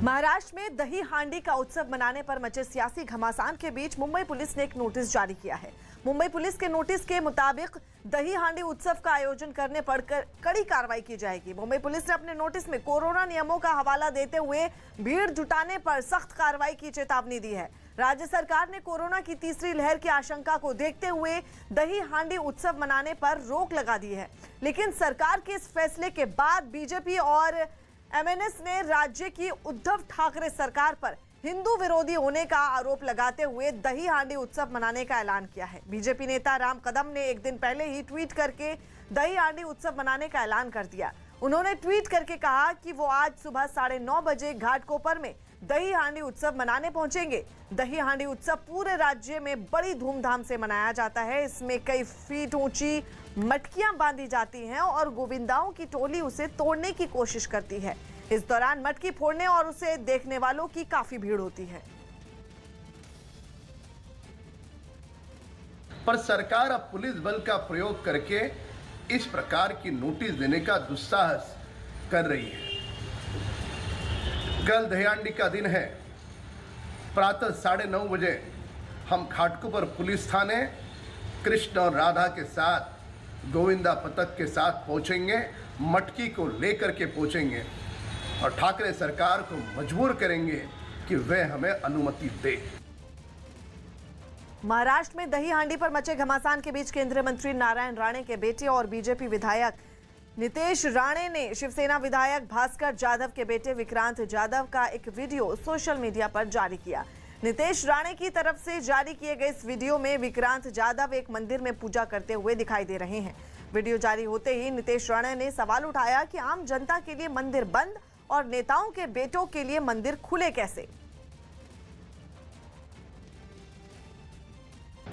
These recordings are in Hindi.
महाराष्ट्र में दही हांडी का उत्सव मनाने पर मचे सियासी घमासान के बीच मुंबई पुलिस ने एक नोटिस जारी किया है। मुंबई पुलिस के नोटिस के मुताबिक दही हांडी उत्सव का आयोजन करने पर कड़ी कार्रवाई की जाएगी। मुंबई पुलिस ने अपने नोटिस में कोरोना नियमों का हवाला देते हुए भीड़ जुटाने पर सख्त कार्रवाई की चेतावनी दी है। राज्य सरकार ने कोरोना की तीसरी लहर की आशंका को देखते हुए दही हांडी उत्सव मनाने पर रोक लगा दी है, लेकिन सरकार के इस फैसले के बाद बीजेपी और एमएनएस ने राज्य की उद्धव ठाकरे सरकार पर हिंदू विरोधी होने का आरोप लगाते हुए दही हांडी उत्सव मनाने का ऐलान किया है। बीजेपी नेता राम कदम ने एक दिन पहले ही ट्वीट करके दही हांडी उत्सव मनाने का ऐलान कर दिया। उन्होंने ट्वीट करके कहा कि वो आज सुबह 9:30 बजे घाटकोपर में दही हांडी उत्सव मनाने पहुंचेंगे। दही हांडी उत्सव पूरे राज्य में बड़ी धूमधाम से मनाया जाता है। इसमें कई फीट ऊंची मटकियां बांधी जाती हैं और गोविंदाओं की टोली उसे तोड़ने की कोशिश करती है। इस दौरान मटकी फोड़ने और उसे देखने वालों की काफी भीड़ होती है। पर सरकार अब पुलिस बल का प्रयोग करके इस प्रकार की नोटिस देने का दुस्साहस कर रही है। कल दही हांडी का दिन है। प्रातः 9:30 बजे हम घाटकोपर पुलिस थाने कृष्ण और राधा के साथ गोविंदा पथक के साथ पहुंचेंगे, मटकी को लेकर के पहुंचेंगे और ठाकरे सरकार को मजबूर करेंगे कि वह हमें अनुमति दे। महाराष्ट्र में दही हांडी पर मचे घमासान के बीच केंद्रीय मंत्री नारायण राणे के बेटे और बीजेपी विधायक नितेश राणे ने शिवसेना विधायक भास्कर जाधव के बेटे विक्रांत जाधव का एक वीडियो सोशल मीडिया पर जारी किया। नितेश राणे की तरफ से जारी किए गए इस वीडियो में विक्रांत जाधव एक मंदिर में पूजा करते हुए दिखाई दे रहे हैं। वीडियो जारी होते ही नितेश राणे ने सवाल उठाया कि आम जनता के लिए मंदिर बंद और नेताओं के बेटों के लिए मंदिर खुले कैसे।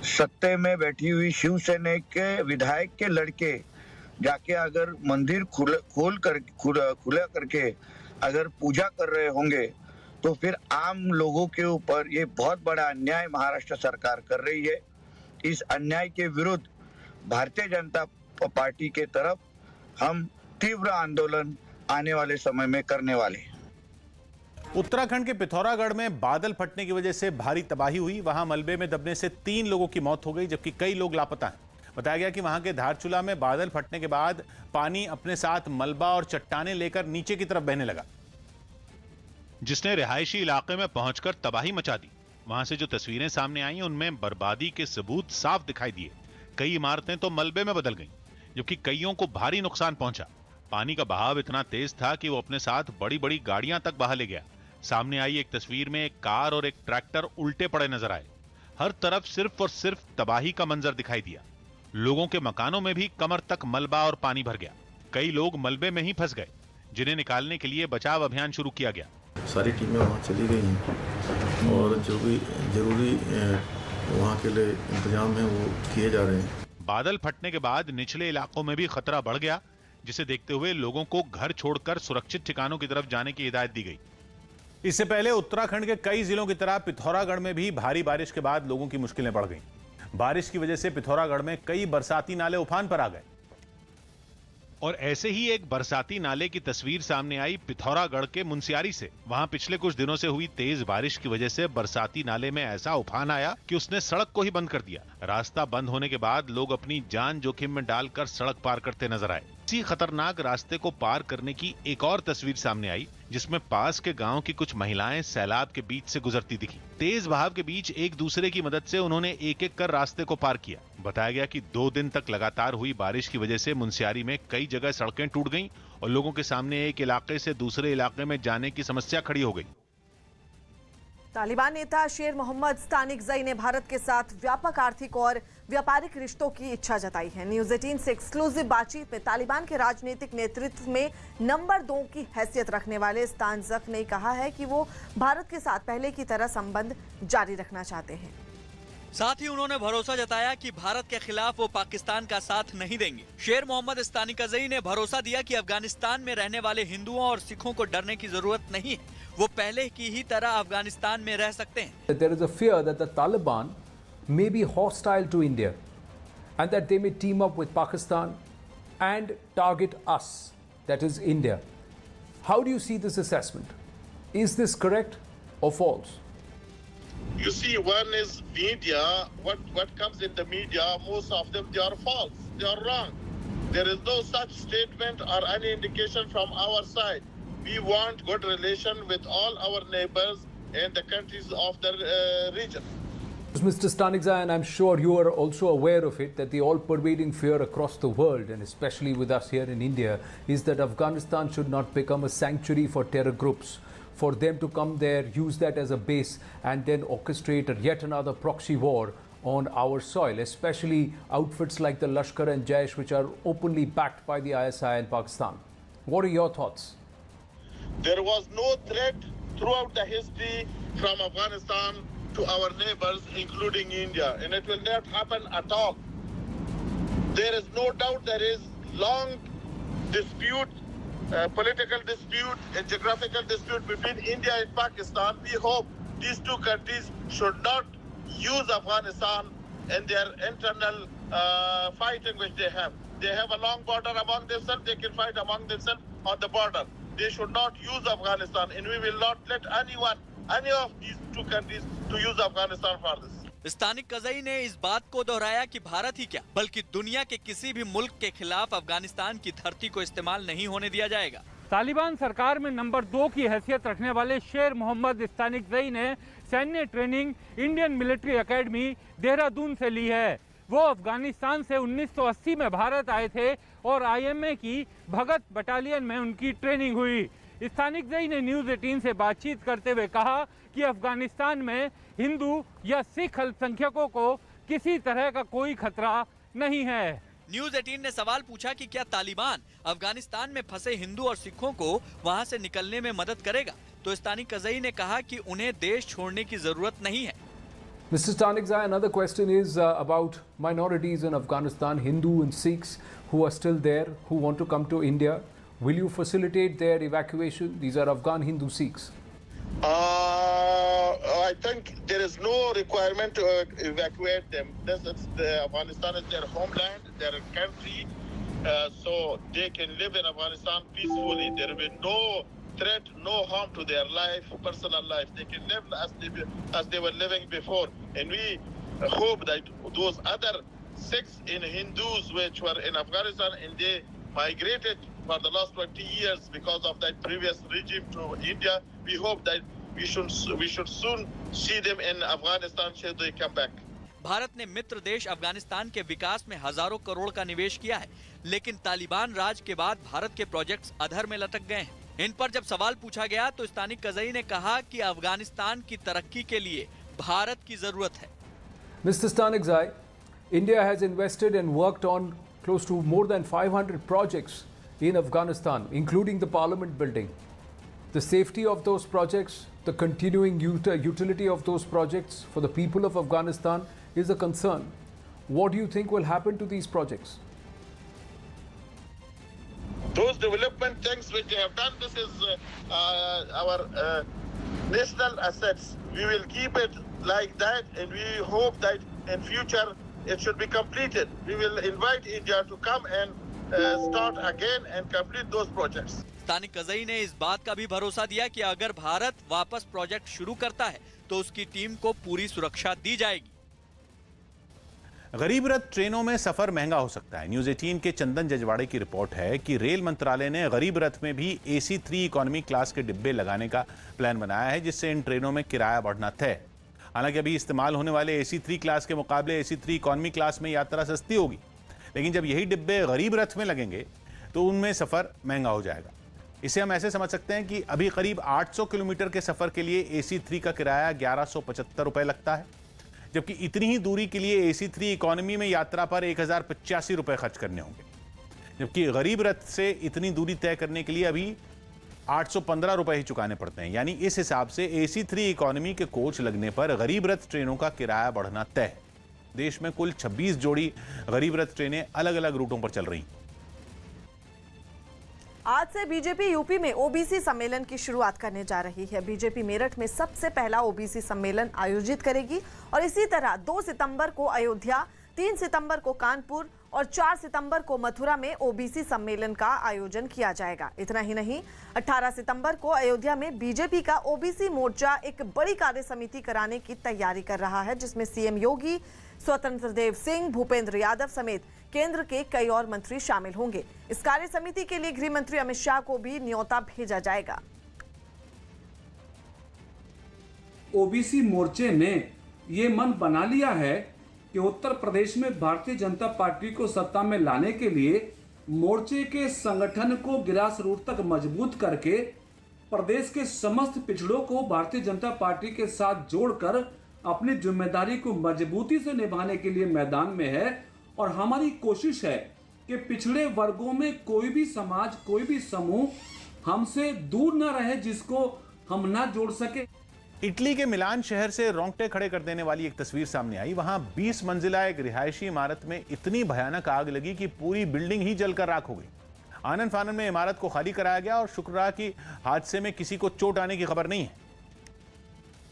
सत्ते में बैठी हुई शिवसेना के विधायक के लड़के जाके अगर मंदिर खुला करके अगर पूजा कर रहे होंगे तो फिर आम लोगों के ऊपर ये बहुत बड़ा अन्याय महाराष्ट्र सरकार कर रही है। इस अन्याय के विरुद्ध भारतीय जनता पार्टी के तरफ हम तीव्र आंदोलन आने वाले समय में करने वाले हैं। उत्तराखंड के पिथौरागढ़ में बादल फटने की वजह से भारी तबाही हुई। वहां मलबे में दबने से 3 लोगों की मौत हो गई, जबकि कई लोग लापता हैं। बताया गया कि वहां के धारचूला में बादल फटने के बाद पानी अपने साथ मलबा और चट्टानें लेकर नीचे की तरफ बहने लगा, जिसने रिहायशी इलाके में पहुंचकर तबाही मचा दी। वहां से जो तस्वीरें सामने आई उनमें बर्बादी के सबूत साफ दिखाई दिए। कई इमारतें तो मलबे में बदल गईं, जबकि कईयों को भारी नुकसान पहुंचा। पानी का बहाव इतना तेज था कि वो अपने साथ बड़ी बड़ी गाड़ियां तक बहा ले गया। सामने आई एक तस्वीर में एक कार और एक ट्रैक्टर उल्टे पड़े नजर आए। हर तरफ सिर्फ और सिर्फ तबाही का मंजर दिखाई दिया। लोगों के मकानों में भी कमर तक मलबा और पानी भर गया। कई लोग मलबे में ही फंस गए, जिन्हें निकालने के लिए बचाव अभियान शुरू किया गया। सारी टीमें वहां चली गई हैं और जो भी जरूरी वहां के लिए इंतजाम है वो किए जा रहे हैं। बादल फटने के बाद निचले इलाकों में भी खतरा बढ़ गया, जिसे देखते हुए लोगों को घर छोड़कर सुरक्षित ठिकानों की तरफ जाने की हिदायत दी गई। इससे पहले उत्तराखंड के कई जिलों की तरह पिथौरागढ़ में भी भारी बारिश के बाद लोगों की मुश्किलें बढ़ गईं। बारिश की वजह से पिथौरागढ़ में कई बरसाती नाले उफान पर आ गए। और ऐसे ही एक बरसाती नाले की तस्वीर सामने आई पिथौरागढ़ के मुनस्यारी से। वहां पिछले कुछ दिनों से हुई तेज बारिश की वजह से बरसाती नाले में ऐसा उफान आया कि उसने सड़क को ही बंद कर दिया। रास्ता बंद होने के बाद लोग अपनी जान जोखिम में डालकर सड़क पार करते नजर आए। इसी खतरनाक रास्ते को पार करने की एक और तस्वीर सामने आई, जिसमें पास के गांव की कुछ महिलाएं सैलाब के बीच से गुजरती दिखी। तेज बहाव के बीच एक दूसरे की मदद से उन्होंने एक एक कर रास्ते को पार किया। बताया गया कि 2 दिन तक लगातार हुई बारिश की वजह से मुनस्यारी में कई जगह सड़कें टूट गईं और लोगों के सामने एक इलाके से दूसरे इलाके में जाने की समस्या खड़ी हो गई। तालिबान नेता शेर मोहम्मद स्तानिकज़ई ने भारत के साथ व्यापक आर्थिक और व्यापारिक रिश्तों की इच्छा जताई है। न्यूज़ 18 से एक्सक्लूसिव बातचीत में तालिबान के राजनीतिक नेतृत्व में नंबर 2 की हैसियत रखने वाले स्तानिकज़ई ने कहा है कि वो भारत के साथ पहले की तरह संबंध जारी रखना चाहते हैं। साथ ही उन्होंने भरोसा जताया कि भारत के खिलाफ वो पाकिस्तान का साथ नहीं देंगे। शेर मोहम्मद स्तानिकज़ई ने भरोसा दिया कि अफगानिस्तान में रहने वाले हिंदुओं और सिखों को डरने की जरूरत नहीं है, वो पहले की ही तरह अफगानिस्तान में रह सकते हैं। There is a fear that the Taliban may be hostile to India and that they may team up with Pakistan and target us, that is India. How do you see this assessment? Is this correct or false? You see, one is media. What comes in the media, most of them, they are false. They are wrong. There is no such statement or any indication from our side. We want good relation with all our neighbors and the countries of the region. Mr. Stanikzai, and I'm sure you are also aware of it, that the all-pervading fear across the world, and especially with us here in India, is that Afghanistan should not become a sanctuary for terror groups. For them to come there, use that as a base, and then orchestrate yet another proxy war on our soil, especially outfits like the Lashkar and Jaish, which are openly backed by the ISI in Pakistan. What are your thoughts? There was no threat throughout the history from Afghanistan to our neighbors, including India, and it will not happen at all. There is no doubt there is long dispute, political dispute, and geographical dispute between India and Pakistan. We hope these two countries should not use Afghanistan in their internal fighting which they have. They have a long border among themselves. They can fight among themselves on the border. They should not use Afghanistan, and we will not let any of these two countries to use Afghanistan for this. स्थानिक कज़ई ने इस बात को दोहराया कि भारत ही क्या बल्कि दुनिया के किसी भी मुल्क के खिलाफ अफगानिस्तान की धरती को इस्तेमाल नहीं होने दिया जाएगा। तालिबान सरकार में नंबर 2 की हैसियत रखने वाले शेर मोहम्मद इस्तानिकज़ई ने सैन्य training Indian military academy Dehradun से ली है। वो अफगानिस्तान से 1980 में भारत आए थे और आईएमए की भगत बटालियन में उनकी ट्रेनिंग हुई। इस्तानिकज़ई ने न्यूज़ 18 से बातचीत करते हुए कहा कि अफगानिस्तान में हिंदू या सिख अल्पसंख्यकों को किसी तरह का कोई खतरा नहीं है। न्यूज़ 18 ने सवाल पूछा कि क्या तालिबान अफगानिस्तान में फंसे हिंदू और सिखों को वहां से निकलने में मदद करेगा, तो इस्तानिक कज़ई ने कहा कि उन्हें देश छोड़ने की जरूरत नहीं है। Mr. Stanikzai, another question is about minorities in Afghanistan, Hindu and Sikhs who are still there, who want to come to India. Will you facilitate their evacuation? These are Afghan Hindu Sikhs. I think there is no requirement to evacuate them. Afghanistan is their homeland, their country, so they can live in Afghanistan peacefully. There will be no threat, no harm to their life, personal life. They can live as they were living before. And we hope that those other Sikhs and Hindus which were in Afghanistan and they migrated for the last 20 years because of that previous regime to India, we hope that we should soon see them in Afghanistan should they come back. Bharat ने मित्र देश अफगानिस्तान के विकास में हजारों करोड़ का निवेश किया है, लेकिन तालिबान राज के बाद भारत के प्रोजेक्ट्स अधर में लटक गए हैं। इन पर जब सवाल पूछा गया तो इस्तानिक कज़ई ने कहा कि अफगानिस्तान की तरक्की के लिए भारत की जरूरत है। Mr. Stanikzai, India has invested and worked on close to more than 500 projects in Afghanistan, including the parliament building. The safety of those projects, the continuing utility of those projects for the people of Afghanistan is a concern. What do you think will happen to these projects? Those development things which they have done, this is our national assets. We will keep it like that, and we hope that in future it should be completed. We will invite India to come and start again and complete those projects. इस्तानिक कज़ई ने इस बात का भी भरोसा दिया कि अगर भारत वापस प्रोजेक्ट शुरू करता है तो उसकी टीम को पूरी सुरक्षा दी जाएगी। गरीब रथ ट्रेनों में सफर महंगा हो सकता है। न्यूज़ 18 के चंदन जजवाड़े की रिपोर्ट है कि रेल मंत्रालय ने गरीब रथ में भी AC3 इकोनॉमी क्लास के डिब्बे लगाने का प्लान बनाया है, जिससे इन ट्रेनों में किराया बढ़ना तय। हालांकि अभी इस्तेमाल होने वाले AC3 क्लास के मुकाबले AC3 इकोनॉमी क्लास में यात्रा सस्ती होगी, लेकिन जब यही डिब्बे गरीब रथ में लगेंगे तो उनमें सफर महंगा हो जाएगा। इसे हम ऐसे समझ सकते हैं कि अभी करीब 800 किलोमीटर के सफर के लिए AC3 का किराया 1175 रुपए लगता है, जबकि इतनी ही दूरी के लिए AC3 इकोनॉमी में यात्रा पर 1085 रुपए खर्च करने होंगे, जबकि गरीब रथ से इतनी दूरी तय करने के लिए अभी 815 रुपए ही चुकाने पड़ते हैं। यानी इस हिसाब से AC3 इकोनॉमी के कोच लगने पर गरीब रथ ट्रेनों का किराया बढ़ना तय है। देश में कुल 26 जोड़ी गरीब रथ ट्रेनें अलग अलग रूटों पर चल रही हैं। आज से बीजेपी यूपी में ओबीसी सम्मेलन की शुरुआत करने जा रही है। बीजेपी मेरठ में सबसे पहला ओबीसी सम्मेलन आयोजित करेगी और इसी तरह 2 सितंबर को अयोध्या, 3 सितंबर को कानपुर और 4 सितंबर को मथुरा में ओबीसी सम्मेलन का आयोजन किया जाएगा। इतना ही नहीं, 18 सितंबर को अयोध्या में बीजेपी का ओबीसी मोर्चा एक बड़ी कार्य समिति कराने की तैयारी कर रहा है, जिसमें सीएम योगी, स्वतंत्र देव सिंह, भूपेंद्र यादव समेत केंद्र के कई और मंत्री शामिल होंगे। इस कार्य समिति के लिए गृह मंत्री अमित शाह को भी न्योता भेजा जाएगा। ओबीसी मोर्चे ने ये मन बना लिया है कि उत्तर प्रदेश में भारतीय जनता पार्टी को सत्ता में लाने के लिए मोर्चे के संगठन को ग्रास रूट तक मजबूत करके प्रदेश के समस्त पिछड़ों को भारतीय जनता पार्टी के साथ जोड़कर अपनी जिम्मेदारी को मजबूती से निभाने के लिए मैदान में है। और हमारी कोशिश है कि पिछड़े वर्गों में कोई भी समाज, कोई भी समूह हमसे दूर न रहे जिसको हम ना जोड़ सके। इटली के मिलान शहर से रोंगटे खड़े कर देने वाली एक तस्वीर सामने आई। वहां 20 मंजिला एक रिहायशी इमारत में इतनी भयानक आग लगी कि पूरी बिल्डिंग ही जलकर राख हो गई। आनन फानन में इमारत को खाली कराया गया और शुक्र रहा कि हादसे में किसी को चोट आने की खबर नहीं है।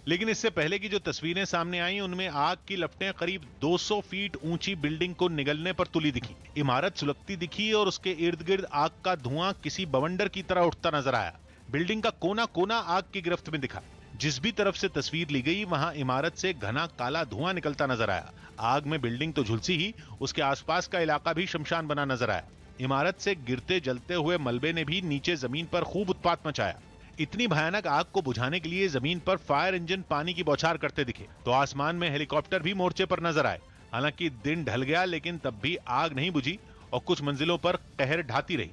लेकिन इससे पहले की जो तस्वीरें सामने आई उनमें आग की लपटें करीब 200 फीट ऊंची बिल्डिंग को निगलने पर तुली दिखी। इमारत सुलगती दिखी और उसके इर्द गिर्द आग का धुआं किसी बवंडर की तरह उठता नजर आया। बिल्डिंग का कोना कोना आग की गिरफ्त में दिखा। जिस भी तरफ से तस्वीर ली गई वहां इमारत से घना काला धुआं निकलता नजर आया। आग में बिल्डिंग तो झुलसी ही, उसके आसपास का इलाका भी शमशान बना नजर आया। इमारत से गिरते जलते हुए मलबे ने भी नीचे जमीन पर खूब उत्पात मचाया। इतनी भयानक आग को बुझाने के लिए जमीन पर फायर इंजन पानी की बौछार करते दिखे तो आसमान में हेलीकॉप्टर भी मोर्चे पर नजर आए। हालांकि दिन ढल गया लेकिन तब भी आग नहीं बुझी और कुछ मंजिलों पर कहर ढाती रही।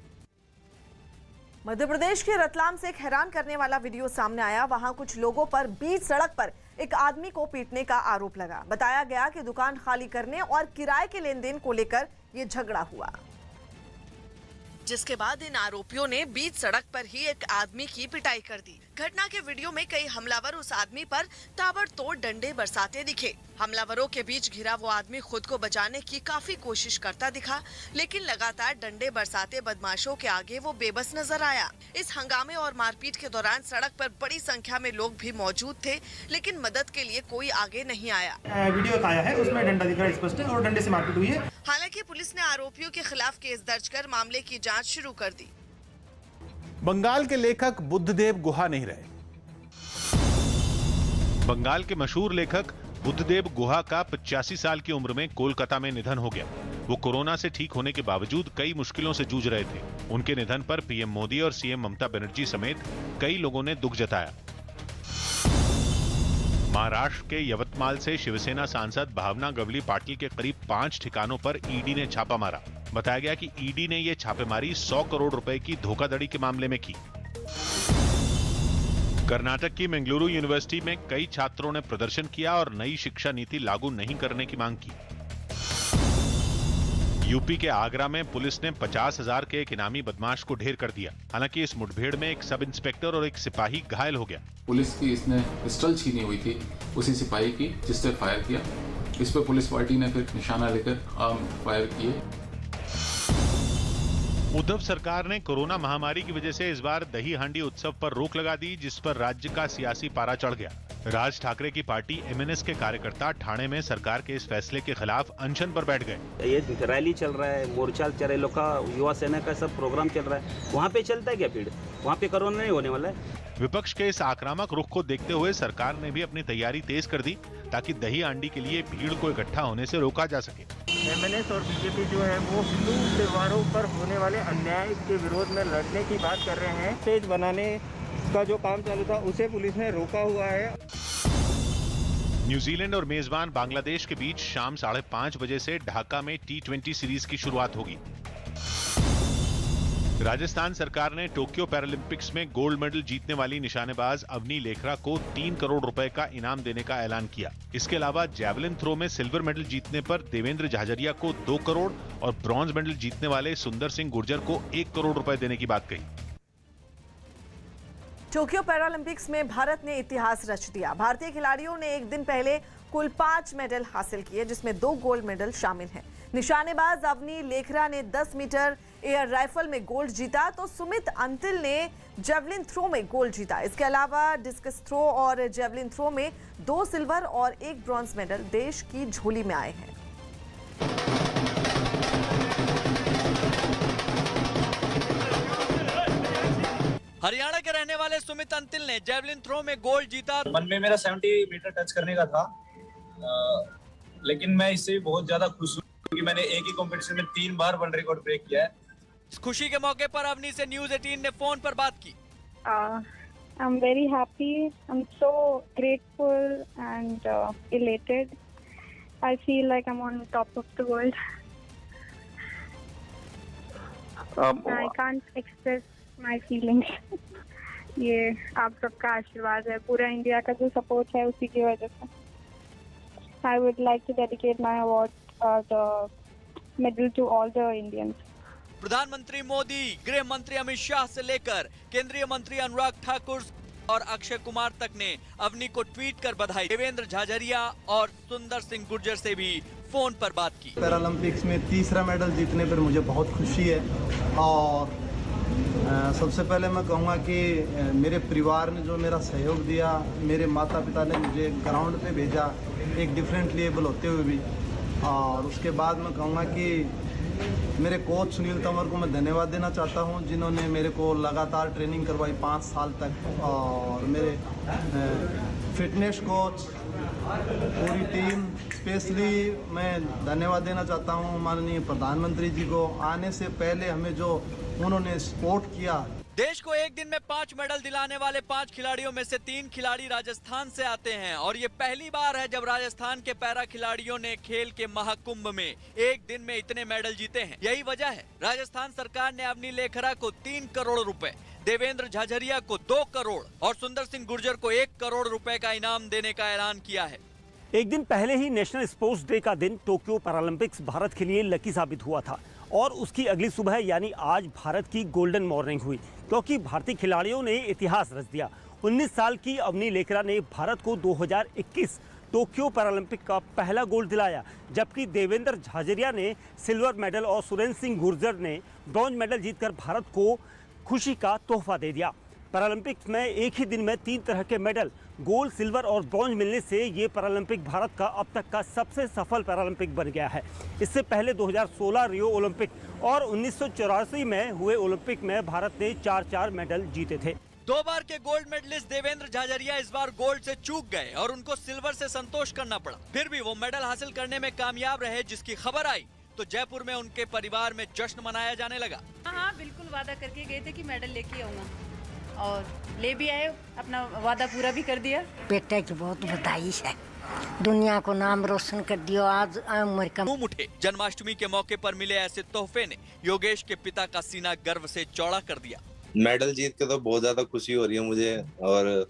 मध्य प्रदेश के रतलाम से एक हैरान करने वाला वीडियो सामने आया। वहां कुछ लोगों पर बीच सड़क पर एक आदमी को पीटने का आरोप लगा। बताया गया कि दुकान खाली करने और किराए के लेन देन को लेकर ये झगड़ा हुआ, जिसके बाद इन आरोपियों ने बीच सड़क पर ही एक आदमी की पिटाई कर दी। घटना के वीडियो में कई हमलावर उस आदमी पर ताबड़तोड़ डंडे बरसाते दिखे। हमलावरों के बीच घिरा वो आदमी खुद को बचाने की काफी कोशिश करता दिखा, लेकिन लगातार डंडे बरसाते बदमाशों के आगे वो बेबस नजर आया। इस हंगामे और मारपीट के दौरान सड़क पर बड़ी संख्या में लोग भी मौजूद थे, लेकिन मदद के लिए कोई आगे नहीं आया। वीडियो आया है उसमें डंडा दिख रहा है स्पष्ट और डंडे से मारपीट हुई है। हालांकि पुलिस ने आरोपियों के खिलाफ केस दर्ज कर मामले की जांच शुरू कर दी। बंगाल के लेखक बुद्धदेव गुहा नहीं रहे। बंगाल के मशहूर लेखक बुद्धदेव गुहा का 85 साल की उम्र में कोलकाता में निधन हो गया। वो कोरोना से ठीक होने के बावजूद कई मुश्किलों से जूझ रहे थे। उनके निधन पर पीएम मोदी और सीएम ममता बनर्जी समेत कई लोगों ने दुख जताया। महाराष्ट्र के यवतमाल से शिवसेना सांसद भावना गवली पाटिल के करीब 5 ठिकानों पर ईडी ने छापा मारा। बताया गया कि ईडी ने यह छापेमारी 100 करोड़ रुपए की धोखाधड़ी के मामले में की। कर्नाटक की मंगलुरु यूनिवर्सिटी में कई छात्रों ने प्रदर्शन किया और नई शिक्षा नीति लागू नहीं करने की मांग की। यूपी के आगरा में पुलिस ने 50,000 के एक इनामी बदमाश को ढेर कर दिया। हालांकि इस मुठभेड़ में एक सब इंस्पेक्टर और एक सिपाही घायल हो गया। पुलिस की इसने पिस्टल छीनी हुई थी उसी सिपाही की, जिससे फायर किया। इस पर पुलिस पार्टी ने फिर निशाना लेकर फायर किए। उद्धव सरकार ने कोरोना महामारी की वजह से इस बार दही हांडी उत्सव पर रोक लगा दी, जिस पर राज्य का सियासी पारा चढ़ गया। राज ठाकरे की पार्टी एमएनएस के कार्यकर्ता ठाणे में सरकार के इस फैसले के खिलाफ अनशन पर बैठ गए। ये रैली चल रहा है, मोर्चा चल रहा है, लोग का युवा सेना का सब प्रोग्राम चल रहा है, वहाँ पे चलता है क्या भीड़? वहाँ पे कोरोना नहीं होने वाला है। विपक्ष के इस आक्रामक रुख को देखते हुए सरकार ने भी अपनी तैयारी तेज कर दी ताकि दही हांडी के लिए भीड़ को इकट्ठा होने से रोका जा सके। एमएनएस और बीजेपी जो है वो हिंदू त्योहारों पर होने वाले अन्याय के विरोध में लड़ने की बात कर रहे हैं। स्टेज बनाने का जो काम चालू था उसे पुलिस ने रोका हुआ है। न्यूजीलैंड और मेजबान बांग्लादेश के बीच शाम 5:30 बजे से ढाका में T20 सीरीज की शुरुआत होगी। राजस्थान सरकार ने टोक्यो पैरालंपिक्स में गोल्ड मेडल जीतने वाली निशानेबाज अवनी लेखरा को 3 करोड़ रुपए का इनाम देने का ऐलान किया। इसके अलावा जैवलिन थ्रो में सिल्वर मेडल जीतने पर देवेंद्र झाझरिया को 2 करोड़ और ब्रॉन्ज मेडल जीतने वाले सुंदर सिंह गुर्जर को 1 करोड़ रुपए देने की बात कही। टोक्यो पैरालंपिक्स में भारत ने इतिहास रच दिया। भारतीय खिलाड़ियों ने एक दिन पहले कुल 5 मेडल हासिल किए, जिसमें 2 गोल्ड मेडल शामिल हैं। निशानेबाज अवनी लेखरा ने 10 मीटर एयर राइफल में गोल्ड जीता, तो सुमित अंतिल ने जेवलिन थ्रो में गोल्ड जीता। इसके अलावा डिस्कस थ्रो और जेवलिन थ्रो में 2 सिल्वर और 1 ब्रॉन्ज मेडल देश की झोली में आए हैं। हरियाणा के रहने वाले सुमित अंतिल ने जेवलिन थ्रो में गोल्ड जीता। मन में मेरा 70 मीटर टच करने का था, लेकिन मैं इससे भी बहुत ज्यादा खुश हूँ क्योंकि मैंने एक ही कंपटीशन में 3 बार वर्ल्ड रिकॉर्ड ब्रेक किया है। इस खुशी के मौके पर अवनी से न्यूज़ 18 ने फोन पर बात की। I'm very happy. I'm so grateful and elated. I feel like I'm on top of the world. I can't express my feelings. ये आप सबका आशीर्वाद है, पूरा इंडिया का जो सपोर्ट है उसी की वजह से। I would like to dedicate my award, the medal to all the Indians. प्रधानमंत्री मोदी, गृह मंत्री अमित शाह से लेकर केंद्रीय मंत्री अनुराग ठाकुर और अक्षय कुमार तक ने अवनी को ट्वीट कर बधाई। देवेंद्र झाझरिया और सुंदर सिंह गुर्जर से भी फोन पर बात की। पैरालंपिक्स में तीसरा मेडल जीतने पर मुझे बहुत खुशी है और सबसे पहले मैं कहूँगा कि मेरे परिवार ने जो मेरा सहयोग दिया, मेरे माता पिता ने मुझे ग्राउंड पे भेजा एक डिफरेंट लेवल होते हुए भी, और उसके बाद मैं कहूँगा कि मेरे कोच सुनील तंवर को मैं धन्यवाद देना चाहता हूँ जिन्होंने मेरे को लगातार ट्रेनिंग करवाई 5 साल तक, और मेरे फिटनेस कोच, पूरी टीम, स्पेशली मैं धन्यवाद देना चाहता हूँ माननीय प्रधानमंत्री जी को। आने से पहले हमें जो उन्होंने सपोर्ट किया। देश को एक दिन में 5 मेडल दिलाने वाले 5 खिलाड़ियों में से 3 खिलाड़ी राजस्थान से आते हैं और ये पहली बार है जब राजस्थान के पैरा खिलाड़ियों ने खेल के महाकुंभ में एक दिन में इतने मेडल जीते हैं। यही वजह है राजस्थान सरकार ने अवनी लेखरा को 3 करोड़ रुपए, देवेंद्र झाझरिया को 2 करोड़ और सुंदर सिंह गुर्जर को 1 करोड़ रुपए का इनाम देने का ऐलान किया है। एक दिन पहले ही नेशनल स्पोर्ट्स डे का दिन टोक्यो पैरालंपिक्स भारत के लिए लकी साबित हुआ था और उसकी अगली सुबह यानी आज भारत की गोल्डन मॉर्निंग हुई क्योंकि भारतीय खिलाड़ियों ने इतिहास रच दिया। 19 साल की अवनी लेखरा ने भारत को 2021 टोक्यो पैरालंपिक का पहला गोल्ड दिलाया, जबकि देवेंद्र झाझरिया ने सिल्वर मेडल और सुरेंद्र सिंह गुर्जर ने ब्रॉन्ज मेडल जीतकर भारत को खुशी का तोहफा दे दिया। पैरालंपिक्स में एक ही दिन में 3 तरह के मेडल, गोल्ड, सिल्वर और ब्रॉन्ज मिलने से ये पैरालंपिक भारत का अब तक का सबसे सफल पैरालंपिक बन गया है। इससे पहले 2016 रियो ओलंपिक और 1984 में हुए ओलंपिक में भारत ने 4-4 मेडल जीते थे। 2 बार के गोल्ड मेडलिस्ट देवेंद्र झाझरिया इस बार गोल्ड से चूक गए और उनको सिल्वर से संतोष करना पड़ा। फिर भी वो मेडल हासिल करने में कामयाब रहे, जिसकी खबर आई तो जयपुर में उनके परिवार में जश्न मनाया जाने लगा। हाँ, बिल्कुल वादा करके गए थे कि मेडल लेके आऊंगा और ले भी आए, अपना वादा पूरा भी कर दिया। बेटे की बहुत बधाई है, दुनिया को नाम रोशन कर दिया। आज उम्र का मुंह उठे। जन्माष्टमी के मौके पर मिले ऐसे तोहफे ने योगेश के पिता का सीना गर्व से चौड़ा कर दिया। मेडल जीत के तो बहुत ज्यादा खुशी हो रही है मुझे और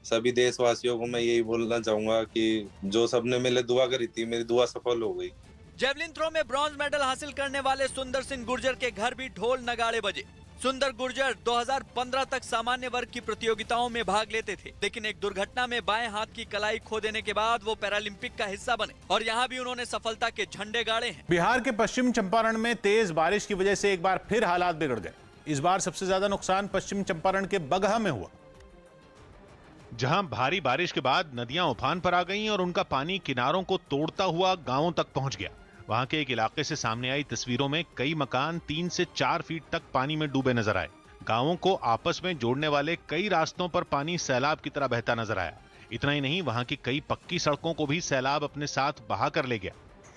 सभी देशवासियों को मैं यही बोलना चाहूंगा कि जो सबने मेरे लिए दुआ करी थी, मेरी दुआ सफल हो गई। जेवलिन थ्रो में ब्रॉन्ज मेडल हासिल करने वाले सुंदर सिंह गुर्जर के घर भी ढोल नगाड़े बजे। सुंदर गुर्जर 2015 तक सामान्य वर्ग की प्रतियोगिताओं में भाग लेते थे, लेकिन एक दुर्घटना में बाएं हाथ की कलाई खो देने के बाद वो पैरालंपिक का हिस्सा बने और यहाँ भी उन्होंने सफलता के झंडे गाड़े हैं। बिहार के पश्चिम चंपारण में तेज बारिश की वजह से एक बार फिर हालात बिगड़ गए। इस बार सबसे ज्यादा नुकसान पश्चिम चंपारण के बगहा में हुआ, जहां भारी बारिश के बाद नदियां उफान पर आ गईं और उनका पानी किनारों को तोड़ता हुआ गांवों तक पहुंच गया। वहां के एक इलाके से सामने आई तस्वीरों में कई मकान 3 से 4 फीट तक पानी में डूबे नजर आए। गांवों को आपस में जोड़ने वाले कई रास्तों पर पानी सैलाब की तरह बहता नजर आया। इतना ही नहीं, वहां की कई पक्की सड़कों को भी सैलाब अपने साथ बहा कर ले गया।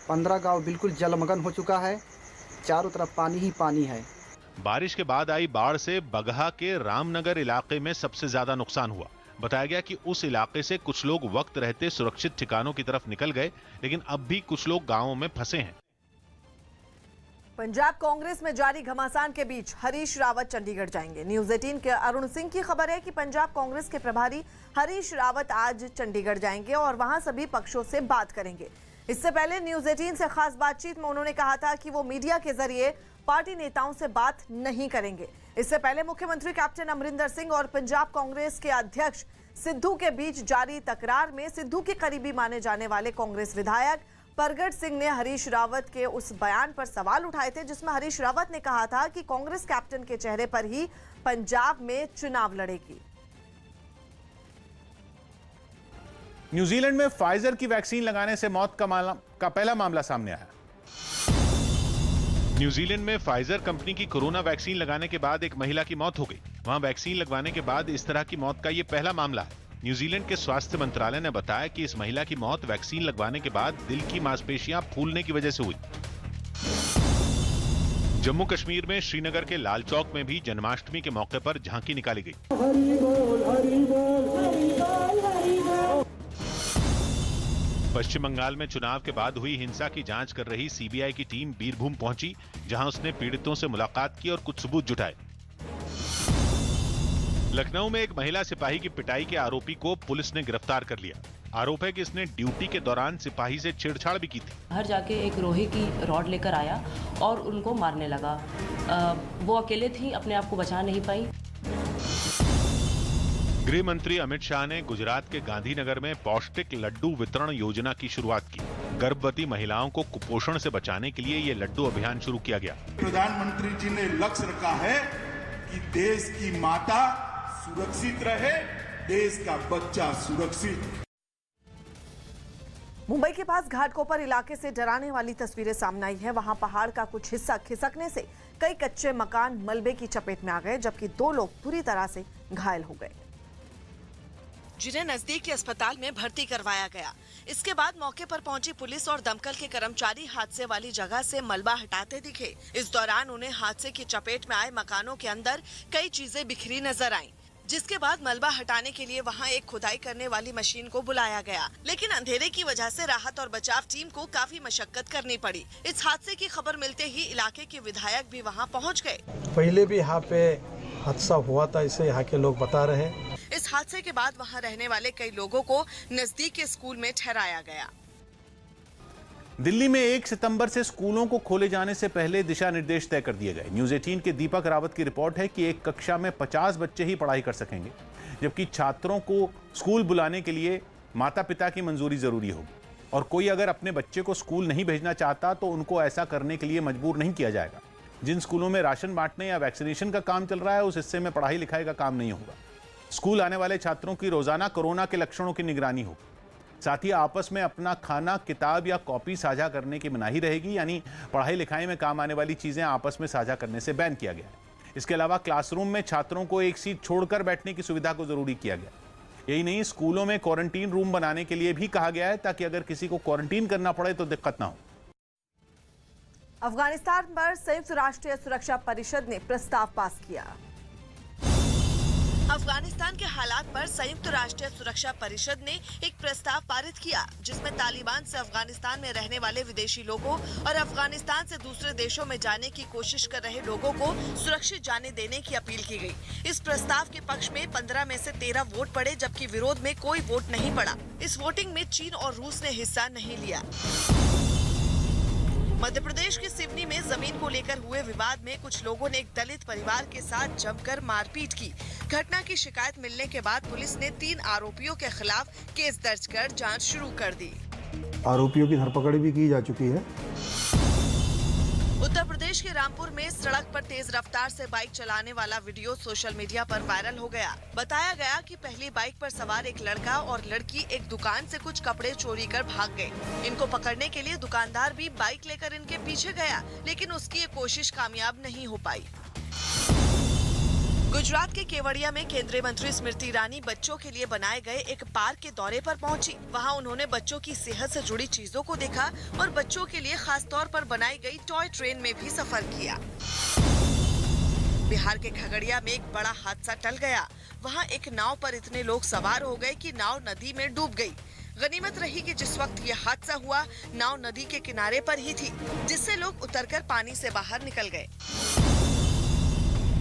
15 गांव बिल्कुल जलमग्न हो चुका है, चारों तरफ पानी ही पानी है। बारिश के बाद आई बाढ़ से बगहा के रामनगर इलाके में सबसे ज्यादा नुकसान हुआ। बताया गया कि उस इलाके से कुछ लोग वक्त रहते सुरक्षित ठिकानों की तरफ निकल गए, लेकिन अब भी कुछ लोग गांवों में फंसे हैं। पंजाब कांग्रेस में जारी घमासान के बीच हरीश रावत चंडीगढ़ जाएंगे। न्यूज़ 18 के अरुण सिंह की खबर है कि पंजाब कांग्रेस के प्रभारी हरीश रावत आज चंडीगढ़ जाएंगे और वहां सभी पक्षों से बात करेंगे। इससे पहले न्यूज़ 18 से खास बातचीत में उन्होंने कहा था कि वो मीडिया के जरिए पार्टी नेताओं से बात नहीं करेंगे। इससे पहले मुख्यमंत्री कैप्टन अमरिंदर सिंह और पंजाब कांग्रेस के अध्यक्ष सिद्धू के बीच जारी तकरार में सिद्धू के करीबी माने जाने वाले कांग्रेस विधायक परगट सिंह ने हरीश रावत के उस बयान पर सवाल उठाए थे जिसमें हरीश रावत ने कहा था कि कांग्रेस कैप्टन के चेहरे पर ही पंजाब में चुनाव लड़ेगी। न्यूजीलैंड में फाइजर की वैक्सीन लगाने से मौत का पहला मामला सामने आया। न्यूजीलैंड में फाइजर कंपनी की कोरोना वैक्सीन लगाने के बाद एक महिला की मौत हो गई। वहां वैक्सीन लगवाने के बाद इस तरह की मौत का ये पहला मामला है। न्यूजीलैंड के स्वास्थ्य मंत्रालय ने बताया कि इस महिला की मौत वैक्सीन लगवाने के बाद दिल की मांसपेशियां फूलने की वजह से हुई। जम्मू कश्मीर में श्रीनगर के लाल चौक में भी जन्माष्टमी के मौके पर झांकी निकाली गई। पश्चिम बंगाल में चुनाव के बाद हुई हिंसा की जांच कर रही सीबीआई की टीम बीरभूम पहुंची, जहां उसने पीड़ितों से मुलाकात की और कुछ सबूत जुटाए। लखनऊ में एक महिला सिपाही की पिटाई के आरोपी को पुलिस ने गिरफ्तार कर लिया। आरोप है कि इसने ड्यूटी के दौरान सिपाही से छेड़छाड़ भी की थी। घर जाके एक लोहे की रॉड लेकर आया और उनको मारने लगा। वो अकेले थी, अपने आप को बचा नहीं पाई। गृह मंत्री अमित शाह ने गुजरात के गांधीनगर में पौष्टिक लड्डू वितरण योजना की शुरुआत की। गर्भवती महिलाओं को कुपोषण से बचाने के लिए ये लड्डू अभियान शुरू किया गया। प्रधानमंत्री जी ने लक्ष्य रखा है कि देश की माता सुरक्षित रहे, देश का बच्चा सुरक्षित। मुंबई के पास घाटकोपर इलाके से डराने वाली तस्वीरें सामने आई है। वहां पहाड़ का कुछ हिस्सा खिसकने से कई कच्चे मकान मलबे की चपेट में आ गए, जबकि 2 लोग बुरी तरह से घायल हो गए, जिन्हें नजदीक के अस्पताल में भर्ती करवाया गया। इसके बाद मौके पर पहुंची पुलिस और दमकल के कर्मचारी हादसे वाली जगह से मलबा हटाते दिखे। इस दौरान उन्हें हादसे की चपेट में आए मकानों के अंदर कई चीजें बिखरी नजर आईं। जिसके बाद मलबा हटाने के लिए वहां एक खुदाई करने वाली मशीन को बुलाया गया, लेकिन अंधेरे की वजह से राहत और बचाव टीम को काफी मशक्कत करनी पड़ी। इस हादसे की खबर मिलते ही इलाके के विधायक भी वहां पहुंच गए। पहले भी यहाँ पे हादसा हुआ था, इसे यहाँ के लोग बता रहे हैं। इस हादसे के बाद वहां रहने वाले कई लोगों को नजदीक के स्कूल में ठहराया गया। दिल्ली में 1 सितंबर से स्कूलों को खोले जाने से पहले दिशा निर्देश तय कर दिए गए। न्यूज 18 के दीपक रावत की रिपोर्ट है कि एक कक्षा में 50 बच्चे ही पढ़ाई कर सकेंगे, जबकि छात्रों को स्कूल बुलाने के लिए माता पिता की मंजूरी जरूरी होगी। और कोई अगर अपने बच्चे को स्कूल नहीं भेजना चाहता तो उनको ऐसा करने के लिए मजबूर नहीं किया जाएगा। जिन स्कूलों में राशन बांटने या वैक्सीनेशन का काम चल रहा है, उस हिस्से में पढ़ाई लिखाई का काम नहीं होगा। स्कूल आने वाले छात्रों की रोजाना कोरोना के लक्षणों की निगरानी होगी। साथ ही आपस में अपना खाना, किताब या कॉपी साझा करने की मनाही रहेगी, यानी पढ़ाई लिखाई में काम आने वाली चीजें आपस में साझा करने से बैन किया गया है। इसके अलावा क्लासरूम में छात्रों को एक सीट छोड़कर बैठने की सुविधा को जरूरी किया गया। यही नहीं, स्कूलों में क्वारंटीन रूम बनाने के लिए भी कहा गया है, ताकि अगर किसी को क्वारंटीन करना पड़े तो दिक्कत ना हो। अफगानिस्तान पर संयुक्त राष्ट्र सुरक्षा परिषद ने प्रस्ताव पास किया। अफगानिस्तान के हालात पर संयुक्त राष्ट्र सुरक्षा परिषद ने एक प्रस्ताव पारित किया, जिसमें तालिबान से अफगानिस्तान में रहने वाले विदेशी लोगों और अफगानिस्तान से दूसरे देशों में जाने की कोशिश कर रहे लोगों को सुरक्षित जाने देने की अपील की गई। इस प्रस्ताव के पक्ष में 15 में से 13 वोट पड़े, जबकि विरोध में कोई वोट नहीं पड़ा। इस वोटिंग में चीन और रूस ने हिस्सा नहीं लिया। मध्य प्रदेश के सिवनी में जमीन को लेकर हुए विवाद में कुछ लोगों ने एक दलित परिवार के साथ जमकर मारपीट की। घटना की शिकायत मिलने के बाद पुलिस ने 3 आरोपियों के खिलाफ केस दर्ज कर जांच शुरू कर दी। आरोपियों की धरपकड़ भी की जा चुकी है। उत्तर प्रदेश के रामपुर में सड़क पर तेज रफ्तार से बाइक चलाने वाला वीडियो सोशल मीडिया पर वायरल हो गया। बताया गया कि पहली बाइक पर सवार एक लड़का और लड़की एक दुकान से कुछ कपड़े चोरी कर भाग गए। इनको पकड़ने के लिए दुकानदार भी बाइक लेकर इनके पीछे गया, लेकिन उसकी ये कोशिश कामयाब नहीं हो पाई। गुजरात के केवड़िया में केंद्रीय मंत्री स्मृति ईरानी बच्चों के लिए बनाए गए एक पार्क के दौरे पर पहुंची। वहां उन्होंने बच्चों की सेहत से जुड़ी चीजों को देखा और बच्चों के लिए खास तौर पर बनाई गई टॉय ट्रेन में भी सफर किया। बिहार के खगड़िया में एक बड़ा हादसा टल गया। वहां एक नाव पर इतने लोग सवार हो गए कि नाव नदी में डूब गई। गनीमत रही कि जिस वक्त ये हादसा हुआ, नाव नदी के किनारे पर ही थी, जिससे लोग उतरकर पानी से बाहर निकल गए।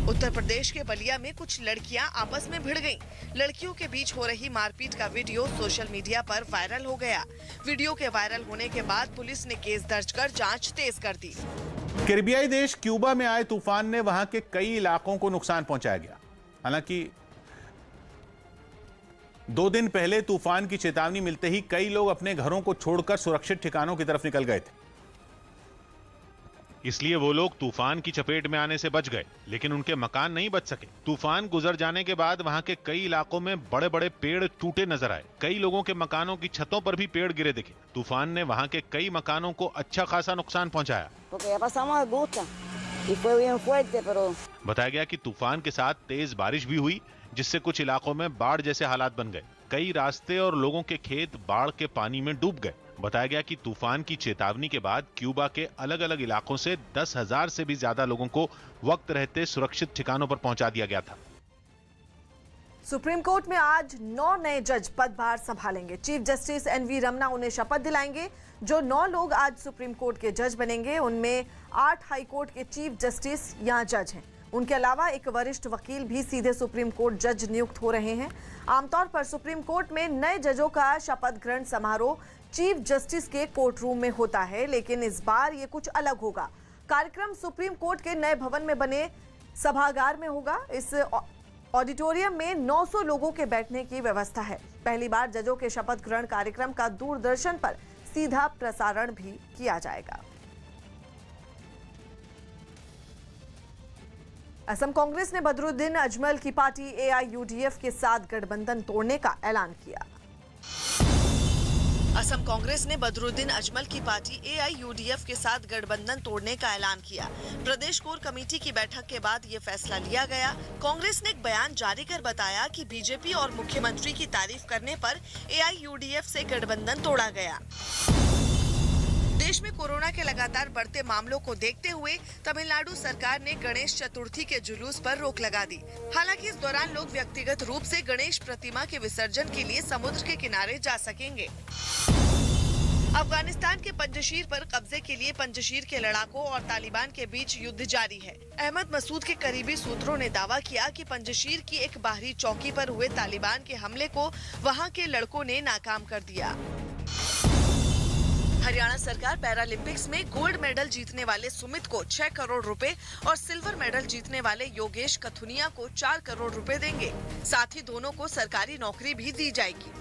उत्तर प्रदेश के बलिया में कुछ लड़कियां आपस में भिड़ गईं। लड़कियों के बीच हो रही मारपीट का वीडियो सोशल मीडिया पर वायरल हो गया। वीडियो के वायरल होने के बाद पुलिस ने केस दर्ज कर जांच तेज कर दी। कैरिबियाई देश क्यूबा में आए तूफान ने वहां के कई इलाकों को नुकसान पहुंचाया गया। हालांकि 2 दिन पहले तूफान की चेतावनी मिलते ही कई लोग अपने घरों को छोड़कर सुरक्षित ठिकानों की तरफ निकल गए थे। इसलिए वो लोग तूफान की चपेट में आने से बच गए, लेकिन उनके मकान नहीं बच सके। तूफान गुजर जाने के बाद वहां के कई इलाकों में बड़े बड़े पेड़ टूटे नजर आए। कई लोगों के मकानों की छतों पर भी पेड़ गिरे दिखे। तूफान ने वहां के कई मकानों को अच्छा खासा नुकसान पहुंचाया। y fue bien fuerte, pero बताया गया कि तूफान के साथ तेज बारिश भी हुई, जिससे कुछ इलाकों में बाढ़ जैसे हालात बन गए। कई रास्ते और लोगों के खेत बाढ़ के पानी में डूब गए। बताया गया कि तूफान की चेतावनी के बाद क्यूबा के अलग अलग इलाकों से 10,000 से भी ज्यादा लोगों को वक्त रहते सुरक्षित ठिकानों पर पहुंचा दिया गया था। सुप्रीम कोर्ट में आज 9 नए जज पदभार संभालेंगे। चीफ जस्टिस NV रमना उन्हें शपथ दिलाएंगे। जो 9 लोग आज सुप्रीम कोर्ट के जज बनेंगे, उनमें 8 हाई कोर्ट के चीफ जस्टिस यहां जज हैं। उनके अलावा एक वरिष्ठ वकील भी सीधे सुप्रीम कोर्ट जज नियुक्त हो रहे हैं। आमतौर पर सुप्रीम कोर्ट में नए जजों का शपथ ग्रहण समारोह चीफ जस्टिस के कोर्ट रूम में होता है, लेकिन इस बार ये कुछ अलग होगा। कार्यक्रम सुप्रीम कोर्ट के नए भवन में बने सभागार में होगा। इस ऑडिटोरियम में 900 लोगों के बैठने की व्यवस्था है। पहली बार जजों के शपथ ग्रहण कार्यक्रम का दूरदर्शन पर सीधा प्रसारण भी किया जाएगा। असम कांग्रेस ने बदरुद्दीन अजमल की पार्टी AIUDF के साथ गठबंधन तोड़ने का ऐलान किया। असम कांग्रेस ने बदरुद्दीन अजमल की पार्टी AIUDF के साथ गठबंधन तोड़ने का ऐलान किया। प्रदेश कोर कमेटी की बैठक के बाद ये फैसला लिया गया। कांग्रेस ने एक बयान जारी कर बताया कि बीजेपी और मुख्यमंत्री की तारीफ करने पर AIUDF से गठबंधन तोड़ा गया। देश में कोरोना के लगातार बढ़ते मामलों को देखते हुए तमिलनाडु सरकार ने गणेश चतुर्थी के जुलूस पर रोक लगा दी। हालांकि इस दौरान लोग व्यक्तिगत रूप से गणेश प्रतिमा के विसर्जन के लिए समुद्र के किनारे जा सकेंगे। अफगानिस्तान के पंजशीर पर कब्जे के लिए पंजशीर के लड़ाकों और तालिबान के बीच युद्ध जारी है। अहमद मसूद के करीबी सूत्रों ने दावा किया कि पंजशीर की एक बाहरी चौकी पर हुए तालिबान के हमले को वहां के लड़कों ने नाकाम कर दिया। हरियाणा सरकार पैरालंपिक्स में गोल्ड मेडल जीतने वाले सुमित को 6 करोड़ रुपए और सिल्वर मेडल जीतने वाले योगेश कथुनिया को 4 करोड़ रुपए देंगे। साथ ही दोनों को सरकारी नौकरी भी दी जाएगी।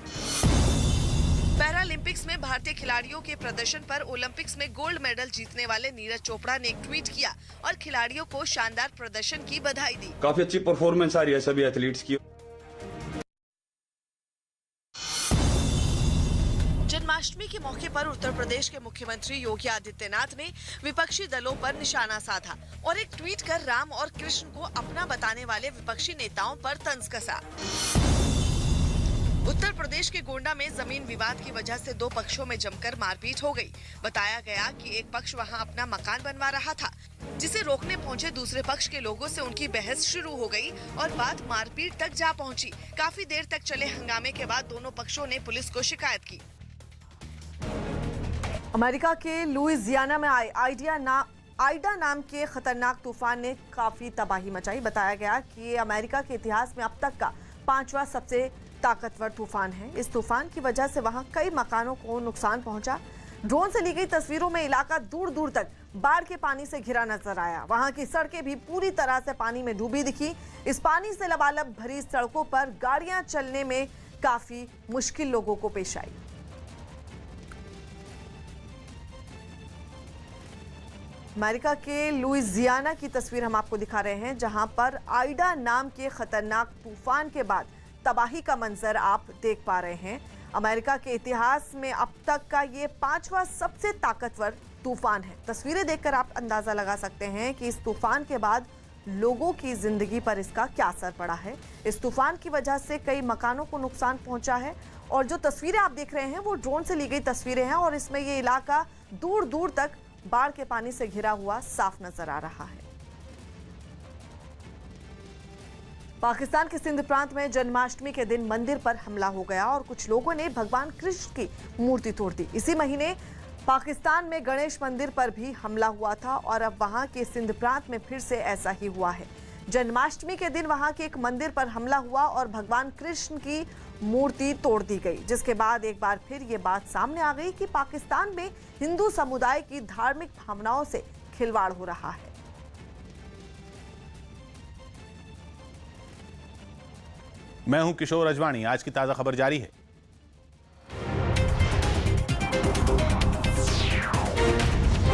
पैरालंपिक्स में भारतीय खिलाड़ियों के प्रदर्शन पर ओलंपिक्स में गोल्ड मेडल जीतने वाले नीरज चोपड़ा ने एक ट्वीट किया और खिलाड़ियों को शानदार प्रदर्शन की बधाई दी। काफी अच्छी परफॉर्मेंस आ रही है सभी एथलीट्स की। जन्माष्टमी के मौके पर उत्तर प्रदेश के मुख्यमंत्री योगी आदित्यनाथ ने विपक्षी दलों पर निशाना साधा और एक ट्वीट कर राम और कृष्ण को अपना बताने वाले विपक्षी नेताओं पर तंज कसा। उत्तर प्रदेश के गोंडा में जमीन विवाद की वजह से 2 पक्षों में जमकर मारपीट हो गई। बताया गया कि एक पक्ष वहां अपना मकान बनवा रहा था, जिसे रोकने पहुंचे दूसरे पक्ष के लोगों से उनकी बहस शुरू हो गई और बात मारपीट तक जा पहुंची। काफी देर तक चले हंगामे के बाद दोनों पक्षों ने पुलिस को शिकायत की। अमेरिका के लुइसियाना में आइडा नाम के खतरनाक तूफान ने काफी तबाही मचाई। बताया गया कि ये अमेरिका के इतिहास में अब तक का 5वां सबसे ताकतवर तूफान है। इस तूफान की वजह से वहां कई मकानों को नुकसान पहुंचा। ड्रोन से ली गई तस्वीरों में इलाका दूर दूर तक बाढ़ के पानी से घिरा नजर आया। वहां की सड़कें भी पूरी तरह से पानी में डूबी दिखी। इस पानी से लबालब भरी सड़कों पर गाड़ियां चलने में काफी मुश्किल लोगों को पेश आई। अमेरिका के लुइसियाना की तस्वीर हम आपको दिखा रहे हैं, जहां पर आइडा नाम के खतरनाक तूफान के बाद तबाही का मंजर आप देख पा रहे हैं। अमेरिका के इतिहास में अब तक का ये 5वां सबसे ताकतवर तूफान है। तस्वीरें देखकर आप अंदाजा लगा सकते हैं कि इस तूफान के बाद लोगों की जिंदगी पर इसका क्या असर पड़ा है। इस तूफान की वजह से कई मकानों को नुकसान पहुंचा है और जो तस्वीरें आप देख रहे हैं वो ड्रोन से ली गई तस्वीरें हैं और इसमें ये इलाका दूर दूर तक बाढ़ के पानी से घिरा हुआ साफ नजर आ रहा है। पाकिस्तान के सिंध प्रांत में जन्माष्टमी के दिन मंदिर पर हमला हो गया और कुछ लोगों ने भगवान कृष्ण की मूर्ति तोड़ दी। इसी महीने पाकिस्तान में गणेश मंदिर पर भी हमला हुआ था और अब वहां के सिंध प्रांत में फिर से ऐसा ही हुआ है। जन्माष्टमी के दिन वहां के एक मंदिर पर हमला हुआ और भगवान कृष्ण की मूर्ति तोड़ दी गई, जिसके बाद एक बार फिर ये बात सामने आ गई कि पाकिस्तान में हिंदू समुदाय की धार्मिक भावनाओं से खिलवाड़ हो रहा है। मैं हूं किशोर अजवाणी। आज की ताजा खबर जारी है।